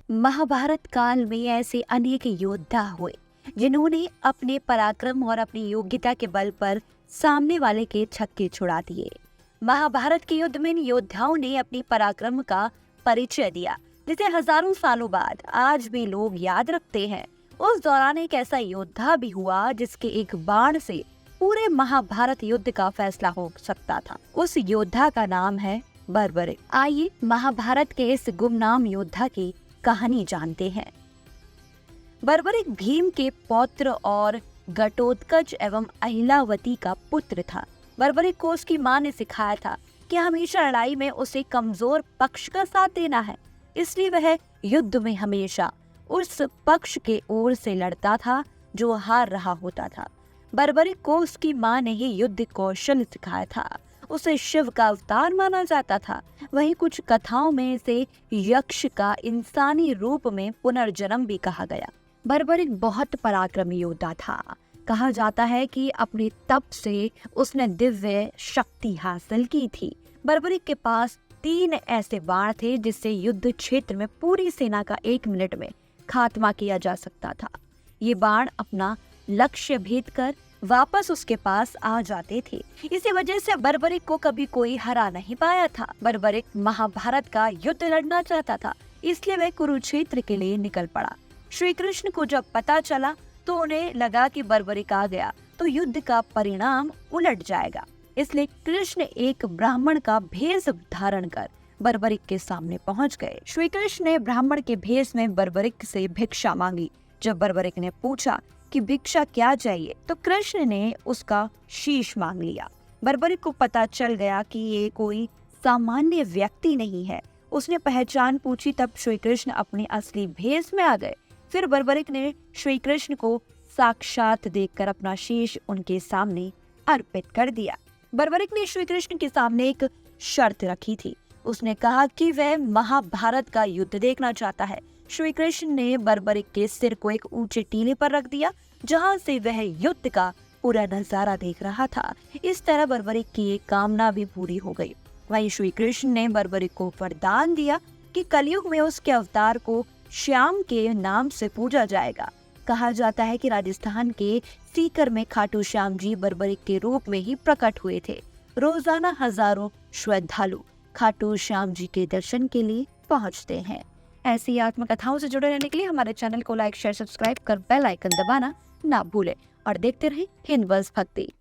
महाभारत काल में ऐसे अनेक योद्धा हुए जिन्होंने अपने पराक्रम और अपनी योग्यता के बल पर सामने वाले के छक्के छुड़ा दिए। महाभारत के युद्ध में इन योद्धाओं ने अपनी पराक्रम का परिचय दिया, जिसे हजारों सालों बाद आज भी लोग याद रखते हैं। उस दौरान एक ऐसा योद्धा भी हुआ जिसके एक बाण से पूरे महाभारत युद्ध का फैसला हो सकता था। उस योद्धा का नाम है बर्बरिक। आइए महाभारत के इस गुमनाम योद्धा की कहानी जानते हैं। बर्बरिक भीम के पौत्र और घटोत्कच एवं अहिलावती का पुत्र था। बर्बरिक को उसकी मां ने सिखाया था कि हमेशा लड़ाई में उसे कमजोर पक्ष का साथ देना है, इसलिए वह युद्ध में हमेशा उस पक्ष के ओर से लड़ता था जो हार रहा होता था। बर्बरिक को उसकी मां ने ही युद्ध कौशल सिखाया था। उसे शिव का अवतार माना जाता था। वहीं कुछ कथाओं में इसे यक्ष का इंसानी रूप में पुनर्जन्म भी कहा गया। बर्बरिक बहुत पराक्रमी योद्धा था। कहा जाता है कि अपने तप से उसने दिव्य शक्ति हासिल की थी। बर्बरिक के पास 3 ऐसे बाण थे जिससे युद्ध क्षेत्र में पूरी सेना का 1 मिनट में खात्मा किया जा सकता था। ये बाण अपना लक्ष्य भेद कर वापस उसके पास आ जाते थे। इसी वजह से बर्बरिक को कभी कोई हरा नहीं पाया था। बर्बरिक महाभारत का युद्ध लड़ना चाहता था, इसलिए वह कुरुक्षेत्र के लिए निकल पड़ा। श्री कृष्ण को जब पता चला तो उन्हें लगा कि बर्बरिक आ गया तो युद्ध का परिणाम उलट जाएगा, इसलिए कृष्ण एक ब्राह्मण का भेष धारण कर बर्बरिक के सामने पहुंच गए। श्री कृष्ण ने ब्राह्मण के भेष में बर्बरिक से भिक्षा मांगी। जब बर्बरिक ने पूछा कि भिक्षा क्या चाहिए तो कृष्ण ने उसका शीश मांग लिया। बर्बरिक को पता चल गया कि ये कोई सामान्य व्यक्ति नहीं है। उसने पहचान पूछी, तब श्री कृष्ण अपने असली भेष में आ गए। फिर बर्बरिक ने श्री कृष्ण को साक्षात देखकर अपना शीश उनके सामने अर्पित कर दिया। बर्बरिक ने श्री कृष्ण के सामने एक शर्त रखी थी। उसने कहा कि वह महाभारत का युद्ध देखना चाहता है। श्री कृष्ण ने बर्बरिक के सिर को एक ऊंचे टीले पर रख दिया, जहां से वह युद्ध का पूरा नजारा देख रहा था। इस तरह बर्बरिक की एक कामना भी पूरी हो गई। वहीं श्री कृष्ण ने बर्बरिक को वरदान दिया कि कलयुग में उसके अवतार को श्याम के नाम से पूजा जाएगा। कहा जाता है कि राजस्थान के सीकर में खाटू श्याम जी बर्बरिक के रूप में ही प्रकट हुए थे। रोजाना हजारों श्रद्धालु खाटू श्याम जी के दर्शन के लिए पहुंचते हैं। ऐसी आत्मकथाओं से जुड़े रहने के लिए हमारे चैनल को लाइक, शेयर, सब्सक्राइब कर बेल आइकन दबाना ना भूलें और देखते रहें हिंद बस भक्ति।